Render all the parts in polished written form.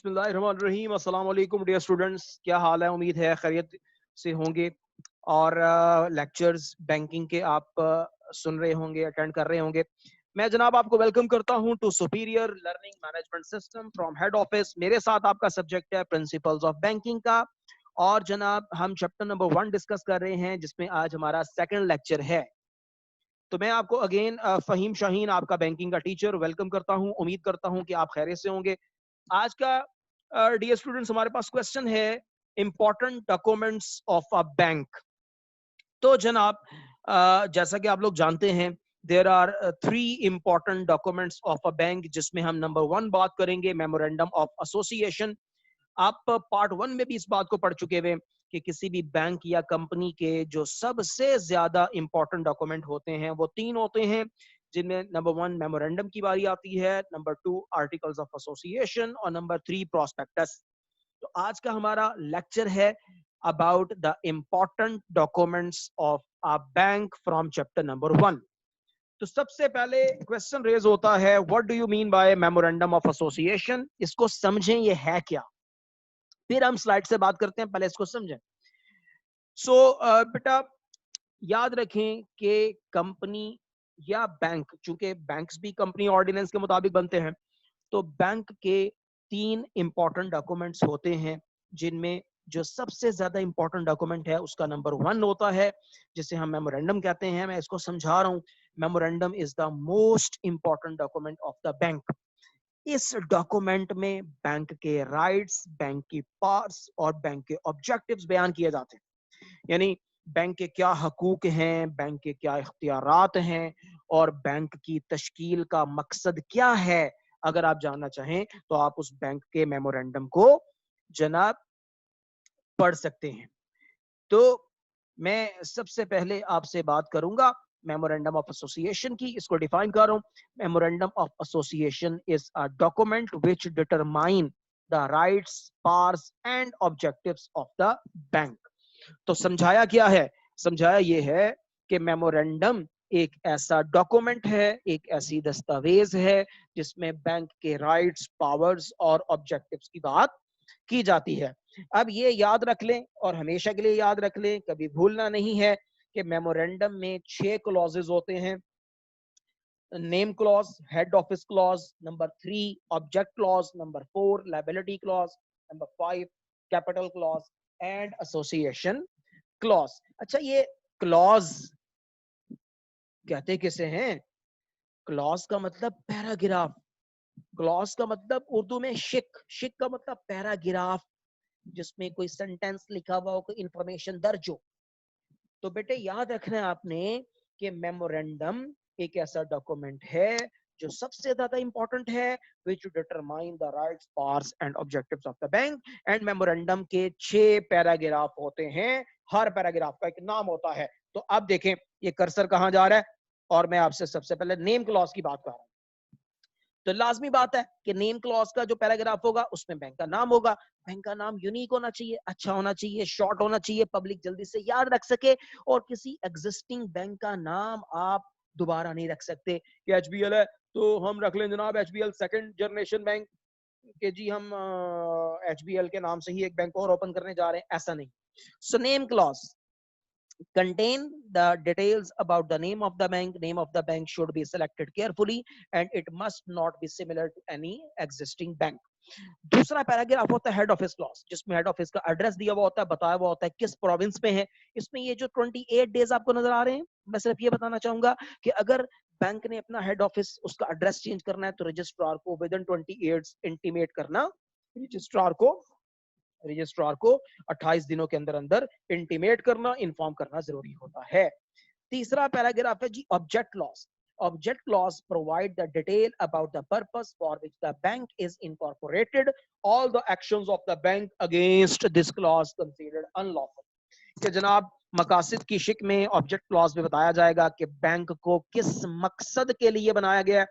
बिस्मिल्लाहिर्रहमानिर्रहीम। अस्सलाम वालेकुम डियर स्टूडेंट्स, क्या हाल है? उम्मीद है खैरियत से होंगे और लेक्चर्स बैंकिंग के आप सुन रहे होंगे, अटेंड कर रहे होंगे। मैं जनाब आपको वेलकम करता हूं to superior learning management system from head office. मेरे साथ आपका सब्जेक्ट है प्रिंसिपल्स ऑफ बैंकिंग का और जनाब हम चैप्टर नंबर 1 डिस्कस कर रहे हैं जिसमें आज हमारा सेकंड लेक्चर है। तो मैं आपको अगेन फहीम शाहीन आपका बैंकिंग का टीचर वेलकम करता हूं। उम्मीद करता हूं कि आप खैरियत से होंगे। आज का डियर स्टूडेंट्स हमारे पास क्वेश्चन है important documents of a bank. तो जनाब जैसा कि आप लोग जानते हैं there are 3 important documents of a bank, जिसमें हम नंबर 1 बात करेंगे मेमोरेंडम ऑफ एसोसिएशन। आप पार्ट 1 में भी इस बात को पढ़ चुके हुए कि किसी भी बैंक या कंपनी के जो सबसे ज्यादा इंपॉर्टेंट डॉक्यूमेंट होते हैं वो 3 होते हैं, जिनमें नंबर 1 मेमोरेंडम की बारी आती है, नंबर 2 आर्टिकल्स ऑफ एसोसिएशन और नंबर 3 प्रोस्पेक्टस। तो आज का हमारा लेक्चर है about the important documents of a bank from chapter number 1। तो सबसे पहले क्वेश्चन रेज होता है, what do you mean by memorandum of association? इसको समझें, ये है क्या, फिर हम स्लाइड से बात करते हैं, पहले इसको समझें। बेटा याद रखें कि कंपनी या बैंक, चूंकि बैंक्स भी कंपनी ऑर्डिनेंस के मुताबिक बनते हैं, तो बैंक के 3 इंपॉर्टेंट डॉक्यूमेंट्स होते हैं, जिनमें जो सबसे ज्यादा इंपॉर्टेंट डॉक्यूमेंट है उसका नंबर 1 होता है, जिसे हम मेमोरेंडम कहते हैं। मैं इसको समझा रहा हूं। Memorandum is the most important document of the bank. इस डॉक्यूमेंट में बैंक के राइट्स, बैंक की पावर्स और बैंक के ऑब्जेक्टिव्स बयान किए जाते हैं। यानी बैंक के क्या हकूक हैं, बैंक के क्या इख्तियारात हैं और बैंक की तश्कील का मकसद क्या है। अगर आप जानना चाहें तो आप उस बैंक के मेमोरेंडम को जनाब पढ़ सकते हैं। तो मैं सबसे पहले आपसे बात करूंगा मेमोरेंडम ऑफ एसोसिएशन की। इसको डिफाइन कर रहा हूं। Memorandum of association is a document which determine the rights, powers and objectives of the bank. तो समझाया क्या है? समझाया ये है कि मेमोरेंडम एक ऐसा डॉक्यूमेंट है, एक ऐसी दस्तावेज है जिसमें बैंक के राइट्स, पावर्स और ऑब्जेक्टिव्स की बात की जाती है। अब ये याद रख लें और हमेशा के लिए याद रख लें, कभी भूलना नहीं है कि मेमोरेंडम में 6 क्लॉजेज होते हैं। Name clause, head office clause, number 3 object clause, number 4 liability clause, number 5 capital clause and association clause. अच्छा, ये क्लॉज कहते किसे हैं? क्लॉज का मतलब पैराग्राफ। क्लॉज का मतलब उर्दू में शिक, शिक का मतलब पैराग्राफ, जिसमें कोई सेंटेंस लिखा हुआ हो, कोई इंफॉर्मेशन दर्ज हो। तो बेटे याद रखना है आपने कि मेमोरेंडम एक ऐसा डॉक्यूमेंट है जो सबसे ज्यादा इंपॉर्टेंट है, which determine the rights, powers and objectives of the bank। And memorandum के 6 पैराग्राफ होते हैं, हर पैराग्राफ का एक नाम होता है। तो अब देखें ये कर्सर कहां जा रहा है, और मैं आपसे सबसे पहले नेम क्लॉज की बात कर रहा हूं। तो लाजमी बात है कि नेम क्लॉज का जो पैराग्राफ होगा उसमें बैंक का नाम होगा। बैंक का नाम यूनिक होना चाहिए, अच्छा होना चाहिए, शॉर्ट होना चाहिए, पब्लिक जल्दी से याद रख सके। और किसी एग्जिस्टिंग बैंक का नाम आप दोबारा नहीं रख सकते कि एचबीएल है तो हम रख लें जनाब एचबीएल सेकंड जनरेशन बैंक के जी, हम एचबीएल के नाम से ही एक बैंक और ओपन करने जा रहे हैं, ऐसा नहीं। So name clause contain the details about the name of the bank. Name of the bank should be selected carefully and it must not be similar to any existing bank. दूसरा paragraph होता है head office clause, जिसमें head office का address दिया हुआ होता है, बताया हुआ होता है किस प्रोविंस में है। इसमें ये जो 28 डेज आपको नजर आ रहे हैं, मैं सिर्फ ये बताना चाहूंगा कि अगर बैंक ने अपना हेड ऑफिस, उसका एड्रेस चेंज करना है तो रजिस्ट्रार को विद इन 28 इंटीमेट करना, रजिस्ट्रार को रजिस्ट्रार को 28 दिनों के अंदर अंदर इंटीमेट करना, इन्फॉर्म करना जरूरी होता है। तीसरा पैराग्राफ है जी object clause. Object clause provide the detail about the purpose for which the bank is incorporated. All the actions of the bank against this clause considered unlawful. कि जनाब मकासद की शिक में ऑब्जेक्ट क्लॉज में बताया जाएगा कि बैंक को किस मकसद के लिए बनाया गया है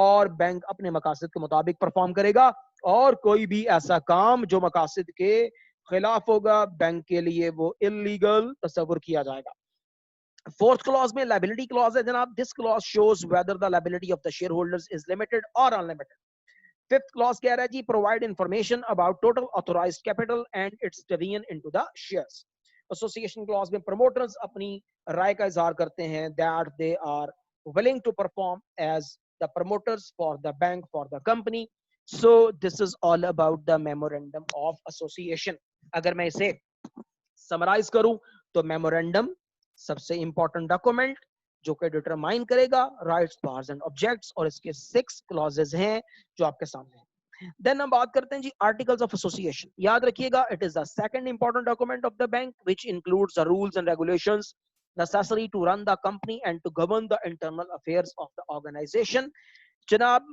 और बैंक अपने मकासद के मुताबिक परफॉर्म करेगा, और कोई भी ऐसा काम जो मकासद के खिलाफ होगा बैंक के लिए वो इलीगल तस्वुर किया जाएगा। फोर्थ क्लॉज में लायबिलिटी क्लॉज है जनाब। This clause shows whether the liability of the shareholders is limited और अनलिमिटेड। फिफ्थ क्लॉज कह रहा है जी provide information about total authorised capital and its division into the shares. Association clause में promoters अपनी राय का इजहार करते हैं that they are willing to perform as the promoters for the bank, for the company. So this is all about the memorandum of association. अगर मैं इसे समराइज करूं तो मेमोरेंडम सबसे इंपॉर्टेंट डॉक्यूमेंट जो कि डिटरमाइन करेगा राइट्स, पावर्स एंड ऑब्जेक्ट्स, और इसके 6 क्लॉजेज हैं जो आपके सामने हैं। देन हम बात करते हैं जी आर्टिकल्स ऑफ एसोसिएशन। याद रखिएगा it is the second important document of the bank which includes the rules and regulations necessary to run the company and to govern the internal affairs of the organization. जनाब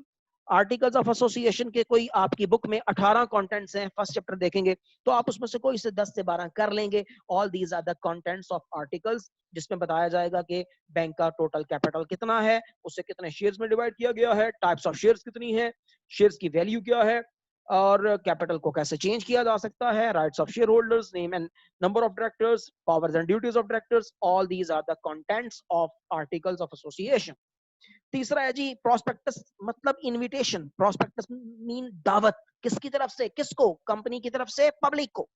articles of association के कोई आपकी book में 18 contents हैं, first chapter देखेंगे तो आप उसमें से कोई से 10 से 12 कर लेंगे। All these are the contents of articles, जिसमें बताया जाएगा कि बैंक का टोटल कैपिटल कितना है, उसे कितने शेयर्स में डिवाइड किया गया है, टाइप्स ऑफ शेयर्स कितनी है, शेयर्स की वैल्यू क्या है, और कैपिटल को कैसे चेंज किया जा सकता है, rights of share holders, name and number of directors, powers and duties of directors. All these are the contents of articles of association. तीसरा है जी प्रोस्पेक्टस, मतलब इनविटेशन। प्रोस्पेक्टस मीन दावत, किसकी तरफ से, किसको, कंपनी की तरफ से पब्लिक को।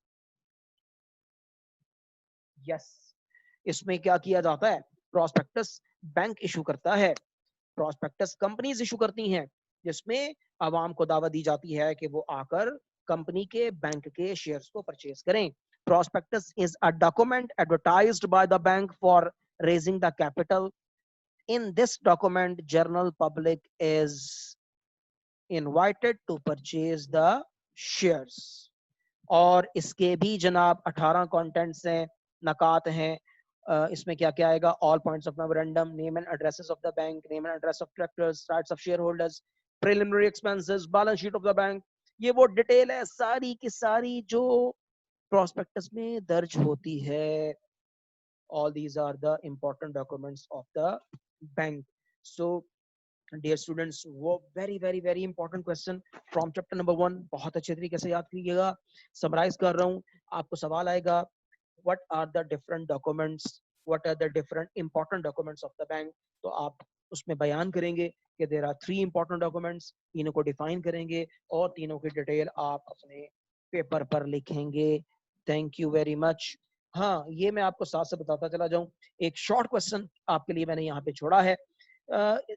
यस, इसमें क्या किया जाता है, प्रोस्पेक्टस बैंक इशू करता है, प्रोस्पेक्टस कंपनीज इशू करती हैं, जिसमें आवाम को दावत दी जाती है कि वो आकर कंपनी के बैंक के शेयर्स को परचेज करें। Prospectus is a document advertised by the bank for raising the capital. In this document, general public is invited to purchase the shares. और इसके भी जनाब 18 कंटेंट्स हैं, नकात हैं। इसमें क्या क्या आएगा, all points of memorandum, name and addresses of the bank, name and address of directors, rights of share holders, preliminary expenses, balance sheet of the bank. ये वो डिटेल है सारी की सारी जो प्रोस्पेक्टस में दर्ज होती है। all these are the important documents of the bank. So dear students, वो very important question from chapter number 1 बहुत अच्छे तरीके से याद कीजिएगा। समराइज कर रहा हूँ, आपको सवाल आएगा what are the different documents, what are the different important documents of the bank। तो आप उसमें बयान करेंगे कि there are 3 important documents, तीनों को डिफाइन करेंगे और तीनों की डिटेल आप अपने पेपर पर लिखेंगे। Thank you very much. हाँ, ये मैं आपको साथ से बताता चला जाऊं, एक शॉर्ट क्वेश्चन आपके लिए मैंने यहाँ पे छोड़ा है।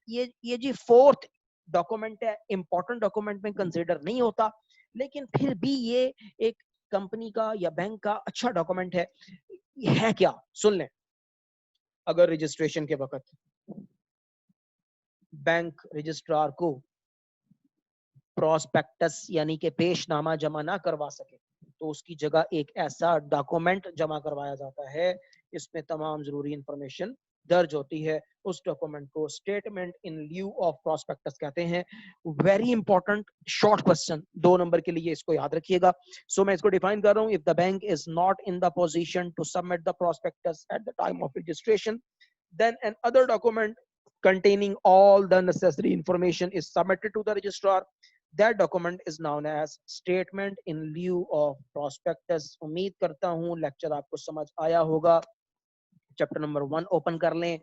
ये जी फोर्थ डॉक्यूमेंट है, इंपॉर्टेंट डॉक्यूमेंट में कंसीडर नहीं होता, लेकिन फिर भी ये एक कंपनी का या बैंक का अच्छा डॉक्यूमेंट है। ये है क्या, सुन लें। अगर रजिस्ट्रेशन के वक्त बैंक रजिस्ट्रार को प्रोस्पेक्टस यानी कि पेशनामा जमा ना करवा सके तो उसकी जगह एक ऐसा डॉक्यूमेंट जमा करवाया जाता है इसमें तमाम जरूरी इंफॉर्मेशन दर्ज होती है। उस डॉक्यूमेंट को statement in lieu of prospectus कहते हैं। Very important short question, 2 number के लिए, इसको याद रखिएगा। सो मैं इसको डिफाइन कर रहा हूं। If the bank is not in the position to submit the prospectus at the time of registration, then an other document containing all the necessary information is submitted to the registrar. That document is known as statement in lieu of prospectus। उम्मीद करता हूँ lecture आपको समझ आया होगा। Chapter number 1 open कर लें,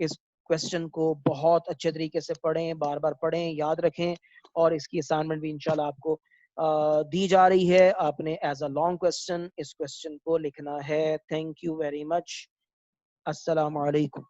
इस क्वेश्चन को बहुत अच्छे तरीके से पढ़ें, बार बार पढ़ें, याद रखें, और इसकी असाइनमेंट भी इंशाल्लाह आपको दी जा रही है। आपने एज अ लॉन्ग क्वेश्चन इस क्वेश्चन को लिखना है। Thank you very much. अस्सलाम वालेकुम।